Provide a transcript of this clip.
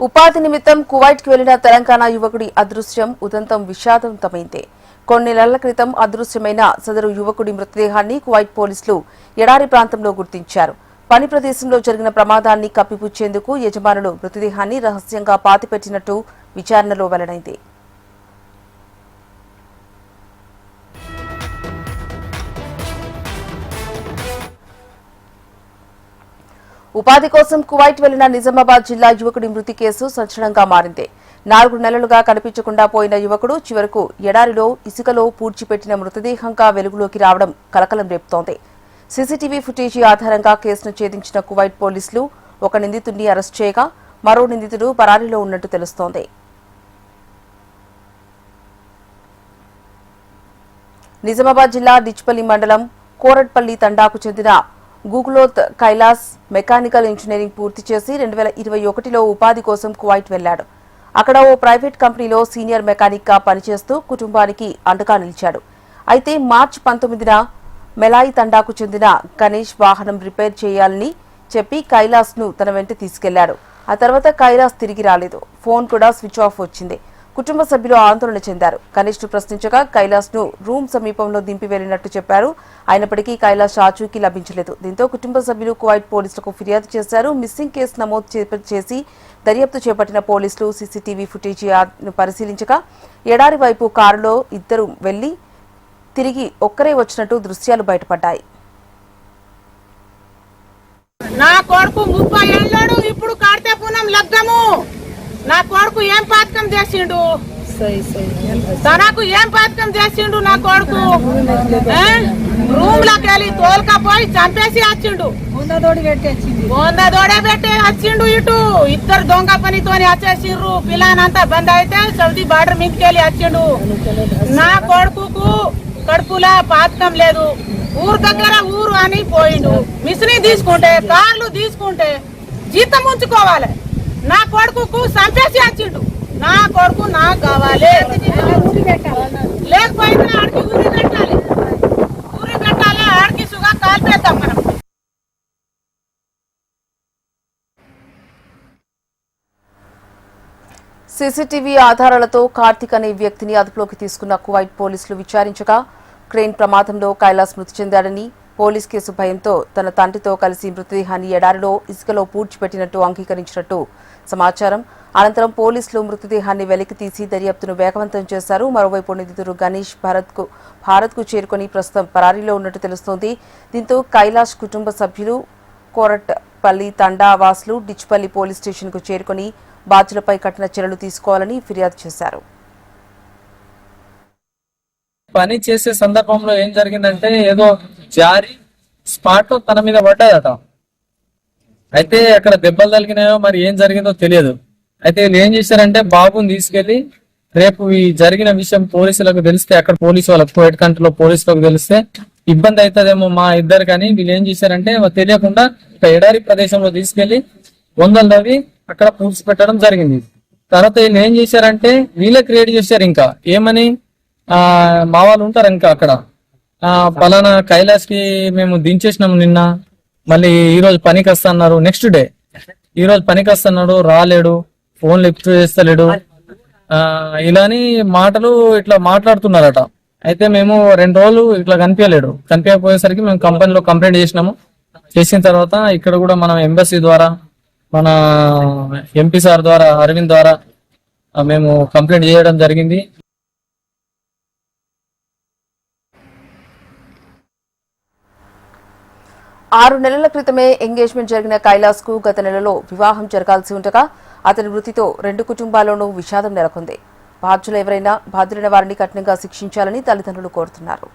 ఉపాధి నిమిత్తం కువైట్కి వెళ్లిన తెలంగాణ యువకుడి అదృశ్యం ఉదంతం విషాదవంతమైంది. కొన్ని నెలల క్రితం అదృశ్యమైన సదరు యువకుడి మృతదేహాన్ని కువైట్ పోలీసులు ఎడారి ప్రాంతంలో గుర్తించారు. పని ప్రదేశంలో జరిగిన ప్రమాదాన్ని కప్పిపుచ్చేందుకు యజమానులు మృతదేహాన్ని రహస్యంగా పాతిపెట్టినట్టు విచారణలో వెల్లడైంది. ఉపాధి కోసం కువైట్ వెళ్లిన నిజామాబాద్ జిల్లా యువకుడి మృతి కేసు సంచలనంగా మారింది. 4 నెలలుగా కనిపించకుండా పోయిన యువకుడు చివరకు ఎడారిలో ఇసుకలో పూడ్చిపెట్టిన మృతదేహంగా వెలుగులోకి రావడం కలకలం రేపుతోంది. సీసీటీవీ ఫుటేజీ ఆధారంగా కేసును ఛేదించిన కువైట్ పోలీసులు ఒక నిందితుడిని అరెస్ట్ చేయగా మరో నిందితుడు పరారీలో ఉన్నట్టు తెలుస్తోంది. నిజామాబాద్ జిల్లా డిచ్పల్లి మండలం కోరట్పల్లి తండాకు చెందిన గూగులోత్ కైలాస్ మెకానికల్ ఇంజనీరింగ్ పూర్తి చేసి 2021లో ఉపాధి కోసం కువైట్ వెళ్లాడు. అక్కడ ఓ ప్రైవేట్ కంపెనీలో సీనియర్ మెకానిక్ గా పనిచేస్తూ కుటుంబానికి అండగా నిలిచాడు. అయితే మార్చి 19న మెలాయి తండాకు చెందిన గణేష్ వాహనం రిపేర్ చేయాలని చెప్పి కైలాస్ ను తన వెంట తీసుకెళ్లాడు. ఆ తర్వాత కైలాస్ తిరిగి రాలేదు. ఫోన్ కూడా స్విచ్ ఆఫ్ వచ్చింది. కుటుంబ సభ్యులు ఆందోళన చెందారు. గణేష్ ను ప్రశ్నించగా కైలాస్ ను రూమ్ సమీపంలో దింపి వెళ్లినట్టు చెప్పారు. అయినప్పటికీ కైలాస్ ఆచూకీ లభించలేదు. దీంతో కుటుంబ సభ్యులు కువైట్ పోలీసులకు ఫిర్యాదు చేశారు. మిస్సింగ్ కేసు నమోదు చేసి దర్యాప్తు చేపట్టిన పోలీసులు సీసీటీవీ ఫుటేజీ పరిశీలించగా ఎడారి వైపు కారులో ఇద్దరు వెళ్లి తిరిగి ఒక్కరే వచ్చినట్టు దృశ్యాలు బయటపడ్డాయి. నా కొడుకు 30 ఏళ్ళాడు, ఇప్పుడు కార్తె పూనం లగ్గము. నా కొడుకు ఏం పాతకం చేసిండు, తనకు ఏం పాతకం చేసిండు. నా కొడుకు రూమ్ లోకి వెళ్ళి తోలుకపోయి చంపేసి వచ్చిండు. బొందదోడే పెట్టి వచ్చిండు. ఇటు ఇద్దరు దొంగ పనితోని వచ్చేసిండ్రు. పిల్లనంతా బంద్ అయితే సౌదీ బార్డర్ మీదకెళ్ళి వచ్చిండు. నా కొడుకు కడుపులా పాతకం లేదు. ఊరు దగ్గర ఊరు అని పోయిండు. మిషని తీసుకుంటే కార్లు తీసుకుంటే జీతం ఉంచుకోవాలి. నా కొడుకు సంపేసి వచ్చిండు. నా కొడుకు నాకు కావాలి. లేకపోతే ఆడికి ఊరి కట్టాలి. ఊరి కట్టాలి. ఆడికి సుగా కాల్పేద్దాం మనం. సీసీటీవీ ఆధారాలతో కార్తిక్ అనే వ్యక్తిని అదుపులోకి తీసుకున్న కువైట్ పోలీసులు విచారించగా క్రెయిన్ ప్రమాదంలో కైలాస్ మృతి చెందాడని, పోలీస్ కేసు భయంతో తన తండ్రితో కలిసి మృతదేహాన్ని ఎడారిలో ఇసుకలో పూడ్చిపెట్టినట్టు అంగీకరించినట్టు సమాచారం. అనంతరం పోలీసులు మృతదేహాన్ని వెలికి తీసి దర్యాప్తును వేగవంతం చేశారు. మరోవైపు నిందితుడు గణేష్ భారత్కు చేరుకుని ప్రస్తుతం పరారీలో ఉన్నట్టు తెలుస్తోంది. దీంతో కైలాష్ కుటుంబ సభ్యులు కోరట్పల్లి తండా వాసులు డిచ్పల్లి పోలీస్ స్టేషన్కు చేరుకుని బాధ్యులపై కఠిన చర్యలు తీసుకోవాలని ఫిర్యాదు చేశారు. పని చేసే సందర్భంలో ఏం జరిగిందంటే ఏదో జారి స్పాట్ తన మీద పడ్డదట. అయితే అక్కడ దెబ్బలు తగిలినాయో మరి ఏం జరిగిందో తెలియదు. అయితే వీళ్ళు ఏం చేశారంటే బాబుని తీసుకెళ్లి రేపు ఈ జరిగిన విషయం పోలీసులకు తెలిస్తే, అక్కడ పోలీసు వాళ్ళకు కువైట్ కంట్రీలో పోలీసులకు తెలిస్తే ఇబ్బంది అవుతుందేమో మా ఇద్దరు. కానీ వీళ్ళు ఏం చేశారంటే తెలియకుండా ఒక ఎడారి ప్రదేశంలో తీసుకెళ్లి వందలవి అక్కడ పూడ్చిపెట్టడం జరిగింది. తర్వాత వీళ్ళు ఏం చేశారంటే వీళ్ళే క్రియేట్ చేశారు. ఇంకా ఏమని మా వాళ్ళు ఉంటారు ఇంకా అక్కడ పలానా కైలాస్ కి మేము దించేసినాము నిన్న, మళ్ళీ ఈ రోజు పనికి వస్తున్నారు. నెక్స్ట్ డే ఈ రోజు పనికి వస్తున్నాడు, రాలేడు, ఫోన్ లిఫ్ట్ చేస్తలేడు, ఇలాని మాటలు ఇట్లా మాట్లాడుతున్నారట. అయితే మేము 2 రోజులు ఇట్లా కనిపించకపోయేసరికి మేము కంపెనీలో కంప్లైంట్ చేసినాము. చేసిన తర్వాత ఇక్కడ కూడా మనం ఎంబసీ ద్వారా, మన ఎంపీ సార్ ద్వారా, అరవింద్ ద్వారా మేము కంప్లైంట్ చేయడం జరిగింది. ఆరు నెలల క్రితమే ఎంగేజ్మెంట్ జరిగిన కైలాస్ కు గత నెలలో వివాహం జరగాల్సి ఉండగా అతని మృతితో 2 కుటుంబాల్లోనూ విషాదం నెలకొంది. బాధ్యులైన వారిని కఠినంగా శిక్షించాలని తల్లిదండ్రులు కోరుతున్నారు.